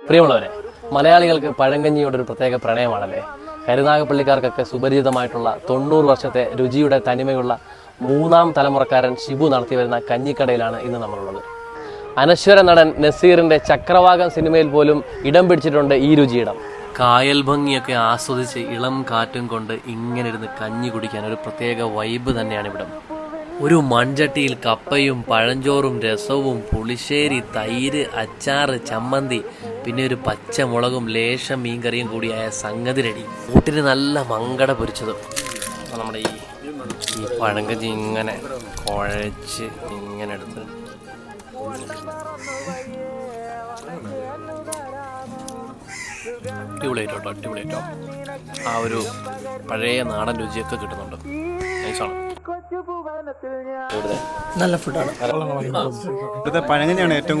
പ്രിയമുള്ളവരെ, മലയാളികൾക്ക് പഴങ്കഞ്ഞിയോടൊരു പ്രത്യേക പ്രണയമാണല്ലേ. കരുനാഗപ്പള്ളിക്കാർക്കൊക്കെ സുപരിചിതമായിട്ടുള്ള 90 വർഷത്തെ രുചിയുടെ തനിമയുള്ള 3ാം തലമുറക്കാരൻ ഷിബു നടത്തി വരുന്ന കഞ്ഞിക്കടയിലാണ് ഇന്ന് നമ്മളുള്ളത്. അനശ്വര നടൻ നസീറിൻ്റെ ചക്രവാകം സിനിമയിൽ പോലും ഇടം പിടിച്ചിട്ടുണ്ട് ഈ രുചിയിടം. കായൽ ഭംഗിയൊക്കെ ആസ്വദിച്ച് ഇളം കാറ്റും കൊണ്ട് ഇങ്ങനെ ഇരുന്ന് കഞ്ഞി കുടിക്കാൻ ഒരു പ്രത്യേക വൈബ് തന്നെയാണ് ഇവിടം. ഒരു മൺചട്ടിയിൽ കപ്പയും പഴഞ്ചോറും രസവും പുളിശ്ശേരി, തൈര്, അച്ചാറ്, ചമ്മന്തി, പിന്നെ ഒരു പച്ചമുളകും ലേശം മീൻകറിയും കൂടിയായ സംഗതി റെഡി. കൂട്ടിന് നല്ല മങ്കട പൊരിച്ചതും. നമ്മുടെ ഈ പഴങ്കഞ്ഞി ഇങ്ങനെ കുഴച്ച് ഇങ്ങനെ എടുത്ത് അടിപൊളിയായിട്ടോ അടിപൊളിയായിട്ടോ. ആ ഒരു പഴയ നാടൻ രുചിയൊക്കെ കിട്ടുന്നുണ്ട്. നൈസാണ്. നല്ല ഫുഡാണ്. ഇവിടുത്തെ പഴങ്കഞ്ഞിയാണ് ഏറ്റവും